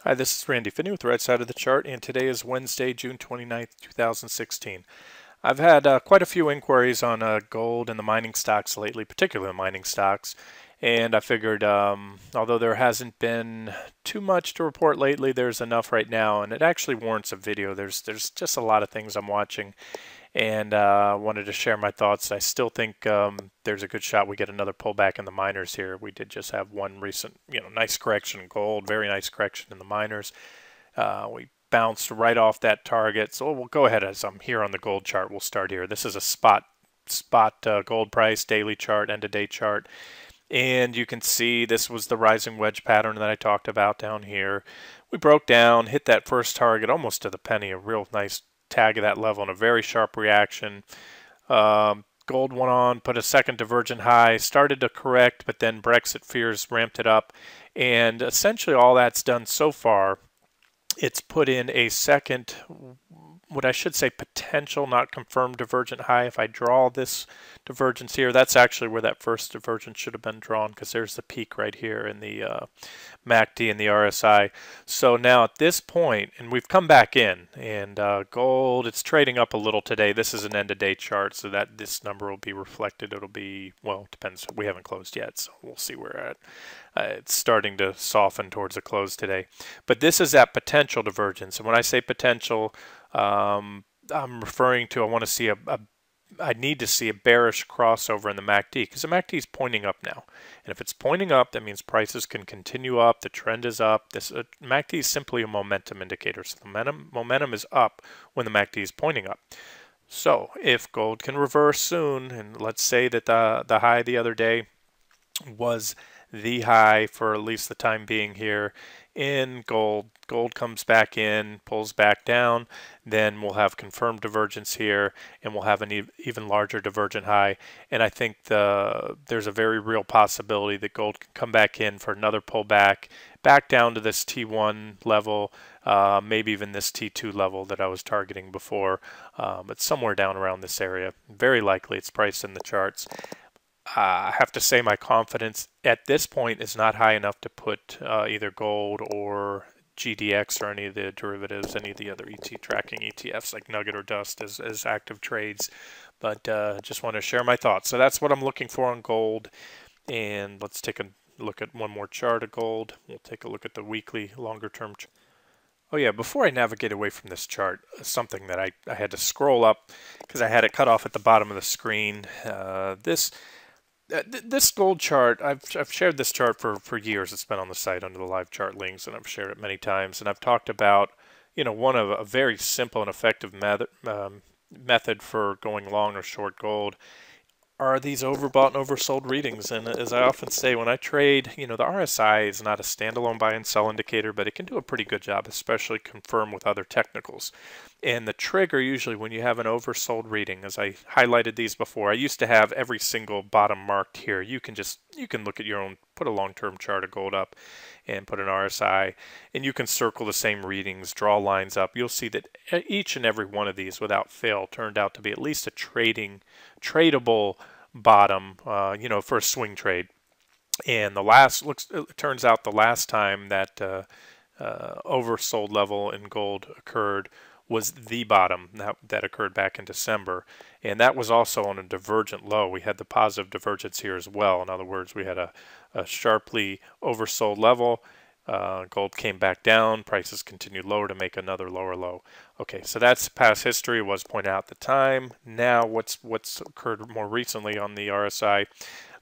Hi, this is Randy Finney with the right side of the chart, and today is Wednesday, June 29th, 2016. I've had quite a few inquiries on gold and the mining stocks lately, particularly the mining stocks, and I figured although there hasn't been too much to report lately, there's enough right now, and it actually warrants a video. There's just a lot of things I'm watching, and wanted to share my thoughts. I still think there's a good shot we get another pullback in the miners here. We did just have one recent, nice correction in gold, very nice correction in the miners. We bounced right off that target. So we'll go ahead as I'm here on the gold chart. We'll start here. This is a spot gold price, daily chart, end of day chart. And you can see this was the rising wedge pattern that I talked about down here. We broke down, hit that first target almost to the penny, a real nice tag of that level and a very sharp reaction. Gold went on, put a second divergent high, started to correct, but then Brexit fears ramped it up. And essentially all that's done so far, it's put in a second, what I should say potential, not confirmed divergent high. If I draw this divergence here, that's actually where that first divergence should have been drawn, because there's the peak right here in the MACD and the RSI. So now at this point, and we've come back in, and gold, it's trading up a little today. This is an end of day chart, so that this number will be reflected. It'll be, well, it depends. We haven't closed yet, so we'll see where we're at. It's starting to soften towards the close today. But this is that potential divergence. And when I say potential, I'm referring to I need to see a bearish crossover in the MACD, because the MACD is pointing up now. And if it's pointing up, that means prices can continue up. The trend is up. This MACD is simply a momentum indicator. So the momentum is up when the MACD is pointing up. So if gold can reverse soon, and let's say that the high the other day was the high for at least the time being here in gold. Gold comes back in, pulls back down, then we'll have confirmed divergence here, and we'll have an even larger divergent high. And I think there's a very real possibility that gold can come back in for another pullback, back down to this T1 level, maybe even this T2 level that I was targeting before, but somewhere down around this area. Very likely it's priced in the charts. I have to say my confidence at this point is not high enough to put either gold or GDX or any of the derivatives, any of the other tracking ETFs like Nugget or Dust as active trades, but just want to share my thoughts. So that's what I'm looking for on gold, and let's take a look at one more chart of gold. We'll take a look at the weekly longer term chart. Oh yeah, before I navigate away from this chart, something that I had to scroll up because I had it cut off at the bottom of the screen. This gold chart, I've shared this chart for years. It's been on the site under the live chart links, and I've shared it many times. And I've talked about, one of a very simple and effective method for going long or short gold are these overbought and oversold readings. And as I often say, when I trade, the RSI is not a standalone buy and sell indicator, but it can do a pretty good job, especially confirm with other technicals. And the trigger usually when you have an oversold reading, as I highlighted these before, I used to have every single bottom marked here. You can look at your own, put a long-term chart of gold up and put an RSI, and you can circle the same readings, draw lines up. You'll see that each and every one of these without fail turned out to be at least a tradable bottom, for a swing trade. And it turns out the last time that oversold level in gold occurred was the bottom that occurred back in December, and that was also on a divergent low. We had the positive divergence here as well. In other words, we had a sharply oversold level. Gold came back down, prices continued lower to make another lower low. Okay, so that's past history, was pointed out at the time. Now what's occurred more recently on the RSI,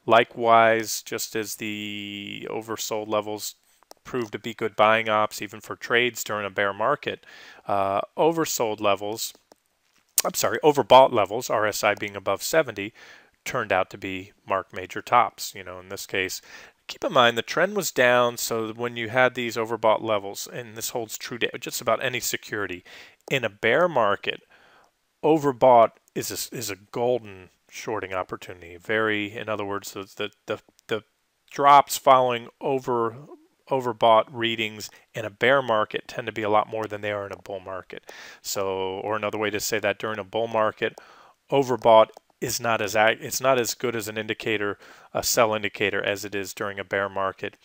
likewise, just as the oversold levels proved to be good buying ops even for trades during a bear market, overbought levels, RSI being above 70, turned out to be mark major tops. In this case, keep in mind the trend was down, so when you had these overbought levels, and this holds true to just about any security, in a bear market, overbought is a golden shorting opportunity. In other words, the drops following overbought readings in a bear market tend to be a lot more than they are in a bull market. So, or another way to say that, during a bull market, overbought is not as it's not as good as an indicator, a sell indicator, as it is during a bear market,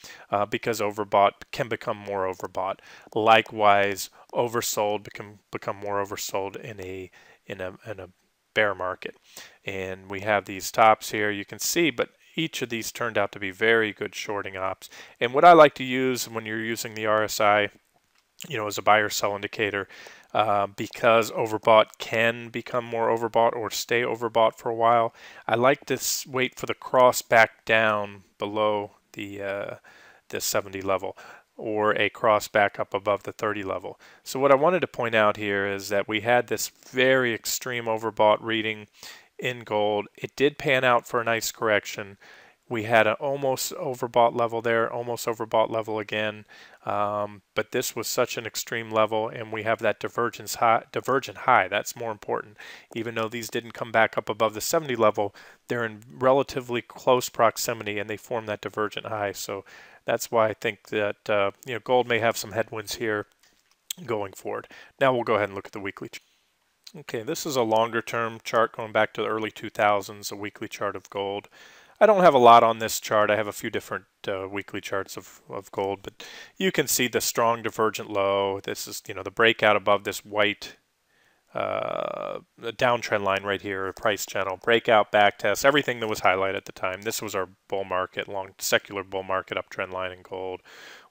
because overbought can become more overbought. Likewise, oversold can become more oversold in a bear market. And we have these tops here, you can see, but each of these turned out to be very good shorting ops. And what I like to use when you're using the RSI, as a buy or sell indicator, because overbought can become more overbought or stay overbought for a while. I like to wait for the cross back down below the 70 level, or a cross back up above the 30 level. So what I wanted to point out here is that we had this very extreme overbought reading in gold. It did pan out for a nice correction. We had an almost overbought level there, almost overbought level again, but this was such an extreme level, and we have that divergent high. That's more important. Even though these didn't come back up above the 70 level, they're in relatively close proximity, and they form that divergent high. So that's why I think that gold may have some headwinds here going forward. Now we'll go ahead and look at the weekly chart. Okay, this is a longer term chart going back to the early 2000s, a weekly chart of gold. I don't have a lot on this chart. I have a few different weekly charts of gold, but you can see the strong divergent low. This is, the breakout above this white downtrend line right here, a price channel, breakout, back test, everything that was highlighted at the time. This was our bull market, long secular bull market uptrend line in gold.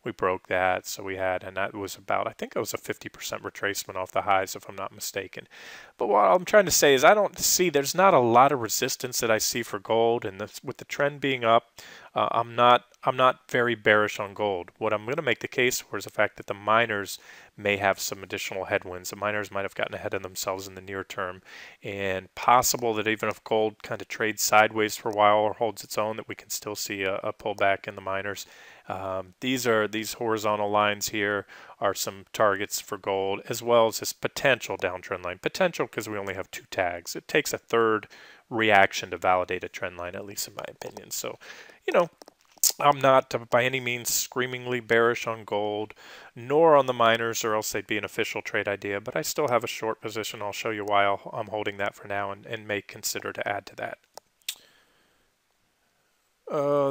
We broke that, so we had, and that was about, I think it was a 50% retracement off the highs, if I'm not mistaken. But what I'm trying to say is there's not a lot of resistance that I see for gold, and with the trend being up, I'm not very bearish on gold. What I'm going to make the case for is the fact that the miners may have some additional headwinds. The miners might have gotten ahead of themselves in the near term, and possible that even if gold kind of trades sideways for a while or holds its own, that we can still see a pullback in the miners. These horizontal lines here are some targets for gold, as well as this potential downtrend line. Potential because we only have 2 tags. It takes a third reaction to validate a trend line, at least in my opinion. So, I'm not by any means screamingly bearish on gold, nor on the miners, or else they'd be an official trade idea, but I still have a short position. I'll show you why I'm holding that for now, and may consider to add to that.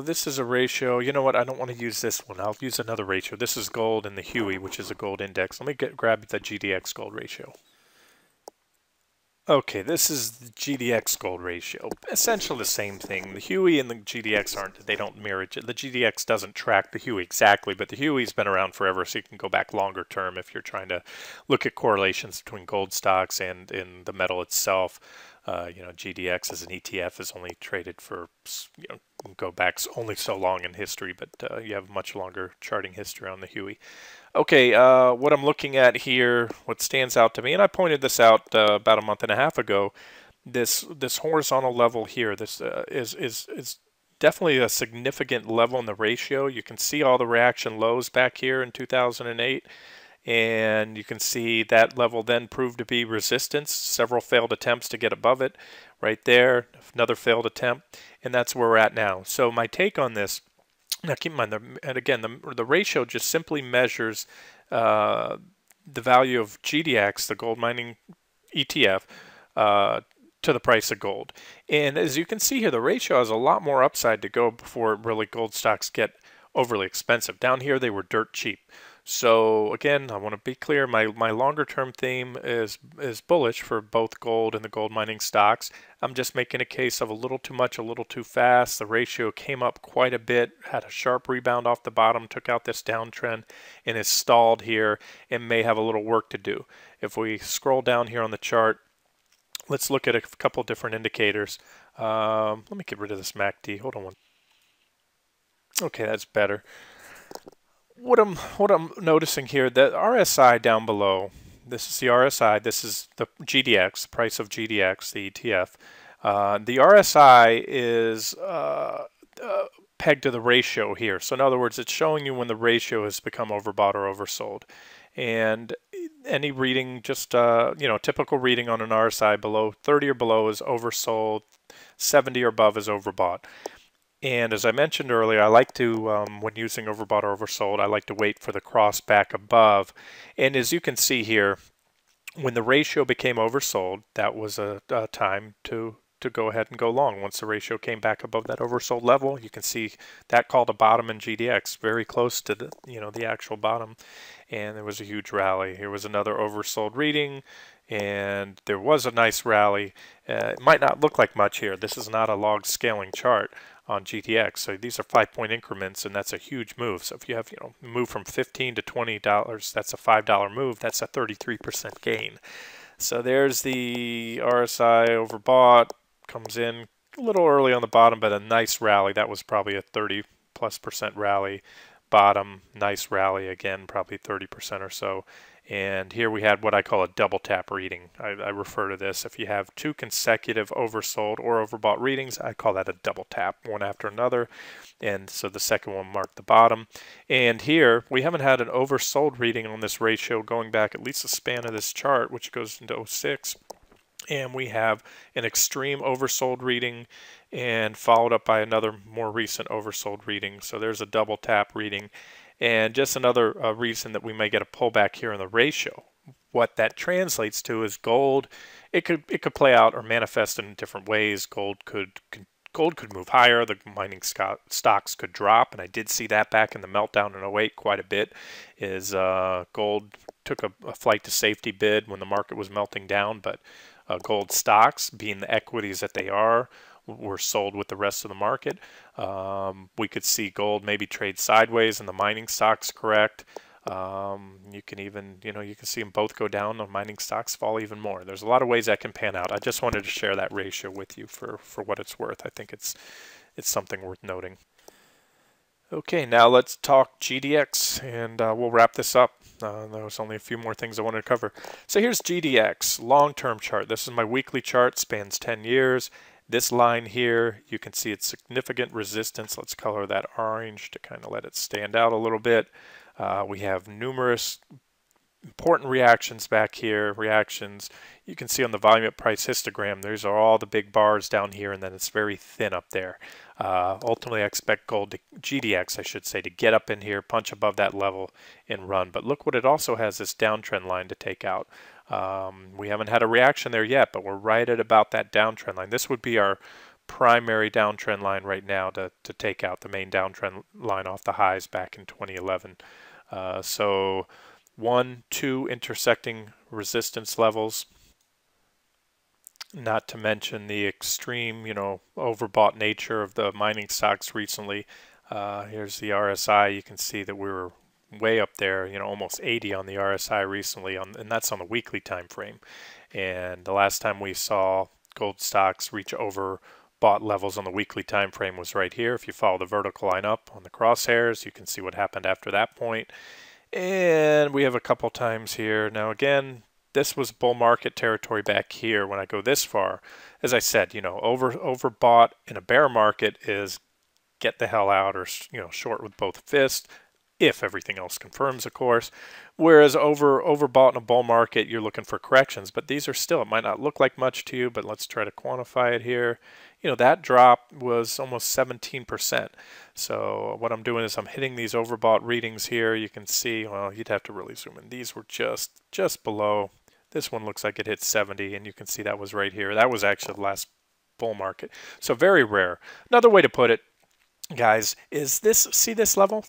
This is a ratio. You know what? I don't want to use this one. I'll use another ratio. This is gold and the Huey, which is a gold index. Let me grab the GDX gold ratio. Okay, this is the GDX gold ratio. Essentially the same thing. The Huey and the GDX they don't mirror. The GDX doesn't track the Huey exactly, but the Huey's been around forever, so you can go back longer term if you're trying to look at correlations between gold stocks and in the metal itself. GDX as an ETF is only traded for, go back only so long in history, but you have much longer charting history on the Huey. Okay, what I'm looking at here, what stands out to me, and I pointed this out about a month and a half ago, this horizontal level here, this is definitely a significant level in the ratio. You can see all the reaction lows back here in 2008. And you can see that level then proved to be resistance. Several failed attempts to get above it. Right there, another failed attempt, and that's where we're at now. So my take on this, now keep in mind, and again, the ratio just simply measures the value of GDX, the gold mining ETF, to the price of gold. And as you can see here, the ratio has a lot more upside to go before really gold stocks get overly expensive. Down here, they were dirt cheap. So again, I want to be clear, my longer term theme is bullish for both gold and the gold mining stocks. I'm just making a case of a little too much, a little too fast. The ratio came up quite a bit, had a sharp rebound off the bottom, took out this downtrend, and is stalled here and may have a little work to do. If we scroll down here on the chart, let's look at a couple different indicators. Let me get rid of this MACD. Hold on one. Okay, that's better. What I'm noticing here, the RSI down below, this is the RSI, this is the GDX, the price of GDX, the ETF. The RSI is pegged to the ratio here. So in other words, it's showing you when the ratio has become overbought or oversold. And any reading, just typical reading on an RSI below 30 or below is oversold, 70 or above is overbought. And as I mentioned earlier, I like to, when using overbought or oversold, I like to wait for the cross back above. And as you can see here, when the ratio became oversold, that was a time to to go ahead and go long. Once the ratio came back above that oversold level, you can see that called a bottom in GDX, very close to the the actual bottom, and there was a huge rally. Here was another oversold reading, and there was a nice rally. It might not look like much here. This is not a log scaling chart on GDX, so these are 5-point increments, and that's a huge move. So if you have move from $15 to $20, that's a $5 move. That's a 33% gain. So there's the RSI overbought, comes in a little early on the bottom, but a nice rally. That was probably a 30+% rally. Bottom, nice rally again, probably 30% or so. And here we had what I call a double tap reading. I refer to this, if you have 2 consecutive oversold or overbought readings, I call that a double tap, one after another. And so the second one marked the bottom. And here we haven't had an oversold reading on this ratio going back at least the span of this chart, which goes into 06. And we have an extreme oversold reading and followed up by another more recent oversold reading. So there's a double tap reading. And just another reason that we may get a pullback here in the ratio. What that translates to is gold. It could play out or manifest in different ways. Gold could move higher. The mining stocks could drop, and I did see that back in the meltdown in 08 quite a bit. Is gold took a flight to safety bid when the market was melting down, but gold stocks, being the equities that they are, were sold with the rest of the market. We could see gold maybe trade sideways and the mining stocks correct. You can even, you can see them both go down, the mining stocks fall even more. There's a lot of ways that can pan out. I just wanted to share that ratio with you for what it's worth. I think it's something worth noting. Okay, now let's talk GDX, and we'll wrap this up. There was only a few more things I wanted to cover. So here's GDX, long-term chart. This is my weekly chart, spans 10 years. This line here, you can see it's significant resistance. Let's color that orange to kind of let it stand out a little bit. We have numerous important reactions back here. Reactions you can see on the volume at price histogram. These are all the big bars down here, and then it's very thin up there. Ultimately, I expect gold to, GDX, I should say, to get up in here, punch above that level, and run. But look what it also has, this downtrend line to take out. We haven't had a reaction there yet, but we're right at about that downtrend line. This would be our primary downtrend line right now to take out the main downtrend line off the highs back in 2011. So 1, 2 intersecting resistance levels, not to mention the extreme, overbought nature of the mining stocks recently. Here's the RSI. You can see that we were way up there, almost 80 on the RSI recently, and that's on the weekly time frame. And the last time we saw gold stocks reach overbought levels on the weekly time frame was right here. If you follow the vertical line up on the crosshairs, you can see what happened after that point. And we have a couple times here. Now again, this was bull market territory back here when I go this far. As I said, overbought in a bear market is get the hell out, or short with both fists, if everything else confirms, of course. Whereas overbought in a bull market, you're looking for corrections. But these are still, it might not look like much to you, but let's try to quantify it here. That drop was almost 17%. So what I'm doing is I'm hitting these overbought readings here. You can see, well, you'd have to really zoom in. These were just below. This one looks like it hit 70, and you can see that was right here. That was actually the last bull market. So very rare. Another way to put it, guys, is this, see this level?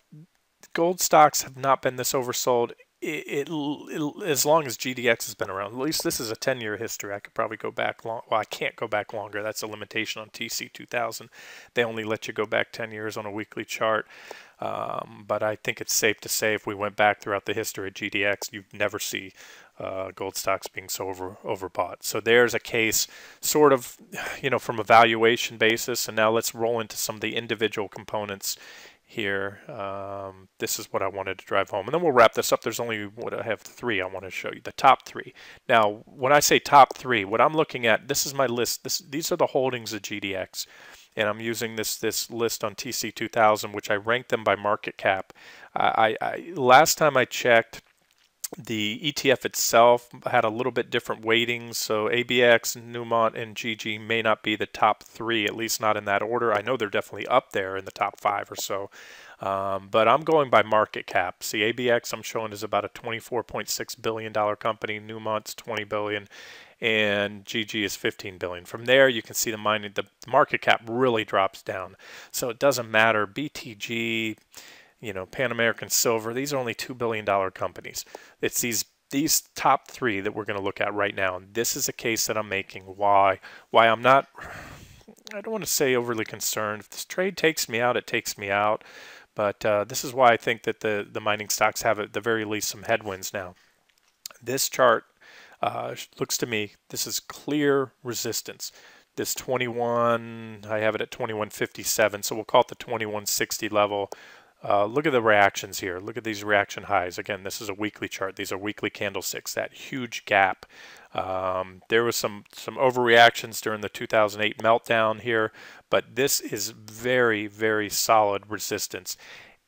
Gold stocks have not been this oversold as long as GDX has been around. At least this is a 10-year history. I could probably go back long. Well, I can't go back longer. That's a limitation on TC 2000. They only let you go back 10 years on a weekly chart. But I think it's safe to say if we went back throughout the history of GDX, you'd never see gold stocks being so overbought. So there's a case sort of, from a valuation basis. And now let's roll into some of the individual components here. This is what I wanted to drive home, and then we'll wrap this up. There's only I have 3 I want to show you, the top 3. Now when I say top 3, what I'm looking at, this is my list. These are the holdings of GDX, and I'm using this list on TC 2000, which I ranked them by market cap. Last time I checked, the ETF itself had a little bit different weightings, so ABX, Newmont, and GG may not be the top 3, at least not in that order. I know they're definitely up there in the top 5 or so. But I'm going by market cap. See, ABX I'm showing is about a $24.6 billion company. Newmont's $20 billion, and GG is $15 billion. From there, you can see the market cap really drops down. So it doesn't matter. BTG, Pan American Silver, these are only $2 billion companies. It's these top three that we're going to look at right now. And this is a case that I'm making why I'm not, I don't want to say overly concerned. If this trade takes me out, it takes me out. But this is why I think that the mining stocks have at the very least some headwinds now. This chart looks to me, this is clear resistance. This 21, I have it at 2157, so we'll call it the 2160 level. Look at the reactions here. Look at these reaction highs. Again, this is a weekly chart. These are weekly candlesticks. That huge gap. There was some overreactions during the 2008 meltdown here, but this is very, very solid resistance.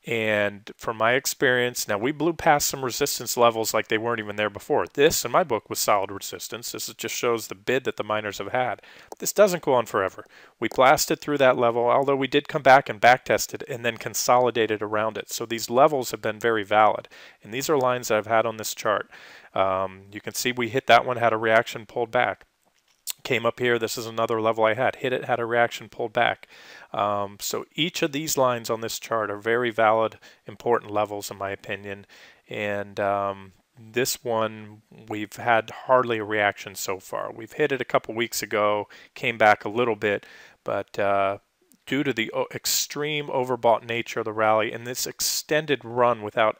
And from my experience, now we blew past some resistance levels like they weren't even there before. This, in my book, was solid resistance. This just shows the bid that the miners have had. This doesn't go on forever. We blasted through that level, although we did come back and back tested and then consolidated around it. So these levels have been very valid. And these are lines that I've had on this chart. You can see we hit that one, had a reaction, pulled back. Came up here, this is another level I had. Hit it, had a reaction, pulled back. So each of these lines on this chart are very valid, important levels in my opinion. And this one, we've had hardly a reaction so far. We've hit it a couple weeks ago, came back a little bit, but due to the extreme overbought nature of the rally and this extended run without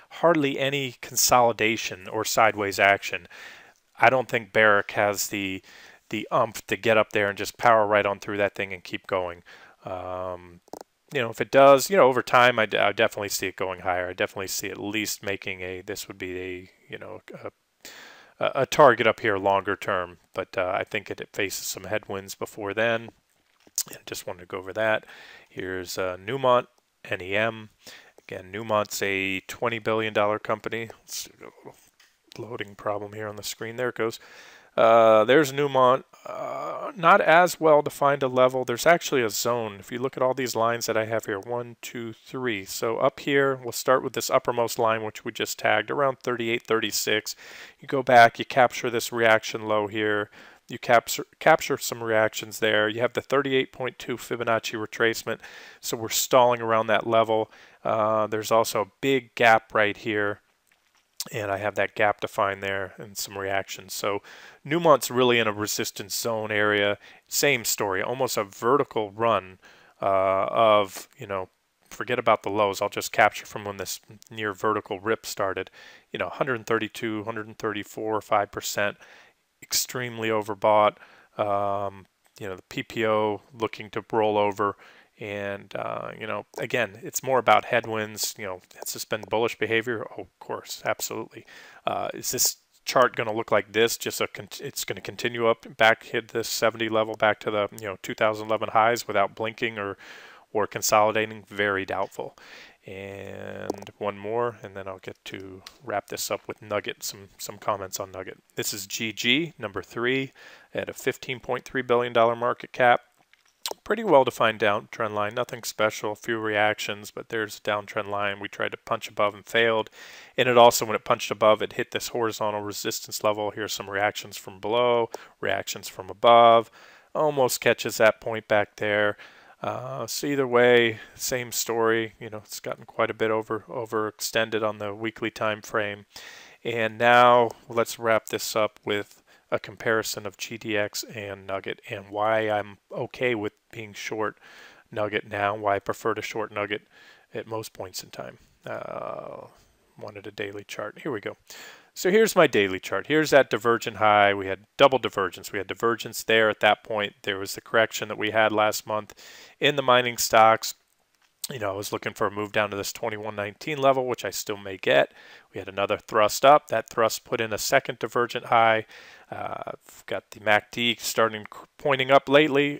hardly any consolidation or sideways action, I don't think Barrick has the umph to get up there and just power right on through that thing and keep going. If it does, over time, I definitely see it going higher. I definitely see at least making this would be a target up here longer term. But I think it faces some headwinds before then. And just wanted to go over that. Here's Newmont, NEM. Again, Newmont's a $20 billion company. Let's see, a little loading problem here on the screen. There it goes. There's Newmont. Not as well defined a level. There's actually a zone. If you look at all these lines that I have here, 1, 2, 3. So up here, we'll start with this uppermost line, which we just tagged around 38, 36. You go back, you capture this reaction low here. You capture some reactions there. You have the 38.2 Fibonacci retracement. So we're stalling around that level. There's also a big gap right here. And I have that gap defined there and some reactions. So Newmont's really in a resistance zone area. Same story, almost a vertical run of, forget about the lows. I'll just capture from when this near vertical rip started. 132, 134, 5%, extremely overbought. The PPO looking to roll over. And, again, it's more about headwinds. Has this been bullish behavior? Oh, of course, absolutely. Is this chart going to look like this? It's going to continue up, hit this 70 level, back to the 2011 highs without blinking or consolidating? Very doubtful. And one more, and then I'll get to wrap this up with Nugget, some comments on Nugget. This is GG, number 3, at a $15.3 billion market cap. Pretty well-defined downtrend line, nothing special, a few reactions, but there's a downtrend line. We tried to punch above and failed. And it also, when it punched above, it hit this horizontal resistance level. Here's some reactions from below, reactions from above. Almost catches that point back there. So either way, same story. It's gotten quite a bit overextended on the weekly time frame. And now let's wrap this up with a comparison of GDX and Nugget and why I'm okay with being short Nugget now, why I prefer to short Nugget at most points in time. Wanted a daily chart. Here we go. So here's my daily chart. Here's that divergent high. We had double divergence. We had divergence there at that point. There was the correction that we had last month in the mining stocks. I was looking for a move down to this 2119 level, which I still may get. We had another thrust up. That thrust put in a second divergent high. I've got the MACD pointing up lately,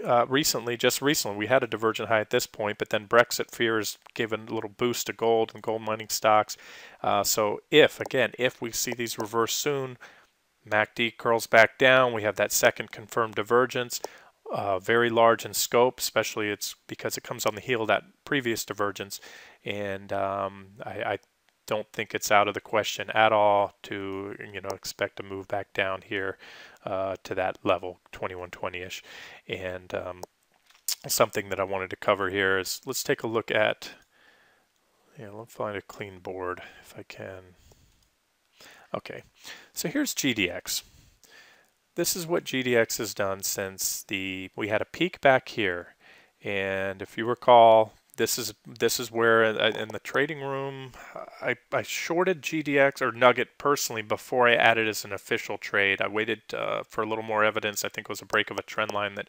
just recently. We had a divergent high at this point, but then Brexit fears gave a little boost to gold and gold mining stocks. So if we see these reverse soon, MACD curls back down, we have that second confirmed divergence. very large in scope, especially it's because it comes on the heel of that previous divergence, and I don't think it's out of the question at all to expect a move back down here to that level 2120-ish. And something that I wanted to cover here is, let's take a look at, let's find a clean board if I can. Okay, so here's GDX. This is what GDX has done since we had a peak back here, and if you recall, this is where in the trading room I shorted GDX or Nugget personally before I added as an official trade. I waited for a little more evidence. I think it was a break of a trend line that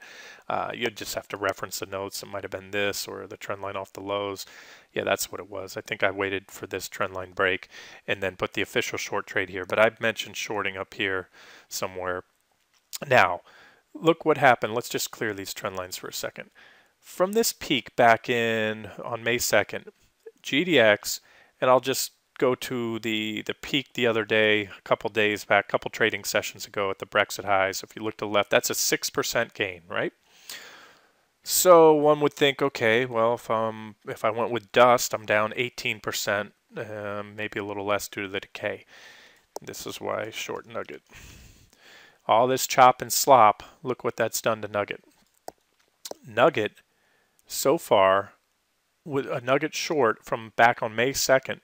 you'd just have to reference the notes. It might have been this or the trend line off the lows. Yeah, that's what it was. I think I waited for this trend line break and then put the official short trade here. But I've mentioned shorting up here somewhere. Now, look what happened. Let's just clear these trend lines for a second. From this peak back on May 2nd, GDX, and I'll just go to the peak the other day, a couple days back, a couple trading sessions ago at the Brexit highs. If you look to the left, that's a 6% gain, right? So one would think, okay, well, if I went with dust, I'm down 18%, maybe a little less due to the decay. This is why I short Nugget. All this chop and slop, look what that's done to Nugget. Nugget, so far, with a Nugget short from back on May 2nd,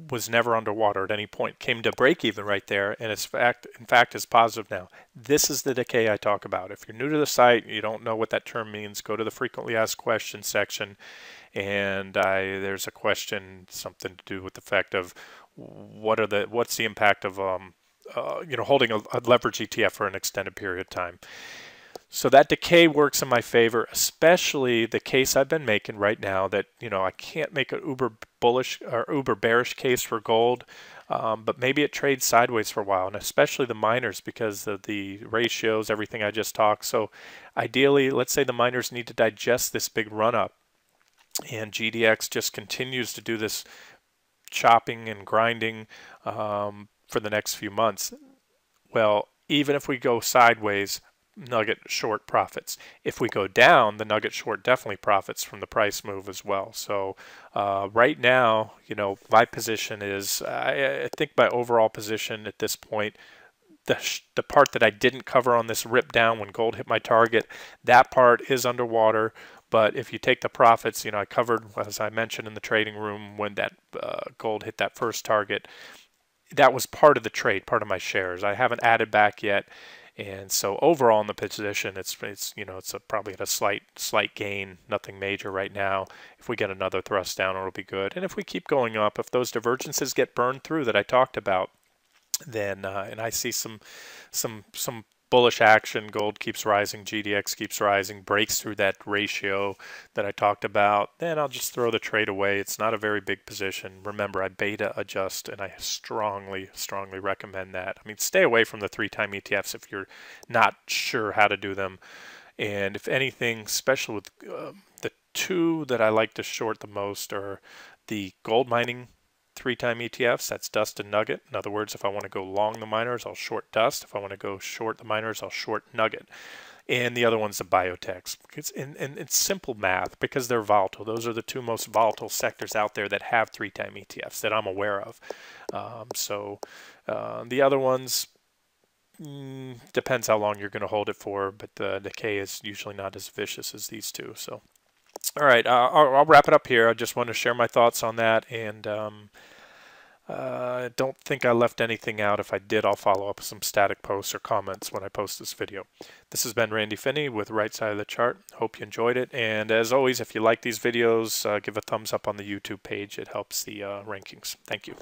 was never underwater at any point. Came to break even right there, and in fact is positive now. This is the decay I talk about. If you're new to the site, you don't know what that term means, go to the frequently asked questions section, and there's a question, something to do with the fact of what's the impact of holding a leverage ETF for an extended period of time. So that decay works in my favor, especially the case I've been making right now that, I can't make an uber bullish or uber bearish case for gold, but maybe it trades sideways for a while, and especially the miners because of the ratios, everything I just talked. So ideally, let's say the miners need to digest this big run up, and GDX just continues to do this chopping and grinding for the next few months. Well, even if we go sideways, Nugget short profits. If we go down, the Nugget short definitely profits from the price move as well. So right now, my position is, I think my overall position at this point, the part that I didn't cover on this rip down when gold hit my target, that part is underwater. But if you take the profits, I covered, as I mentioned in the trading room, when that gold hit that first target, that was part of the trade, part of my shares. I haven't added back yet. And so overall in the position, it's probably at a slight gain, nothing major right now. If we get another thrust down, it'll be good. And if we keep going up, if those divergences get burned through that I talked about, then and I see some bullish action, gold keeps rising, GDX keeps rising, breaks through that ratio that I talked about, then I'll just throw the trade away. It's not a very big position. Remember, I beta adjust, and I strongly recommend that. I mean, stay away from the 3-time ETFs if you're not sure how to do them. And if anything, especially with the two that I like to short the most are the gold mining 3-time ETFs, that's Dust and Nugget. In other words, if I want to go long the miners, I'll short Dust. If I want to go short the miners, I'll short Nugget. And the other one's the biotechs. It's simple math because they're volatile. Those are the two most volatile sectors out there that have 3-time ETFs that I'm aware of. The other ones, depends how long you're going to hold it for, but the decay is usually not as vicious as these two. So, all right, I'll wrap it up here. I just want to share my thoughts on that, and I don't think I left anything out. If I did, I'll follow up with some static posts or comments when I post this video. This has been Randy Finney with Right Side of the Chart. Hope you enjoyed it, and as always, if you like these videos, give a thumbs up on the YouTube page. It helps the rankings. Thank you.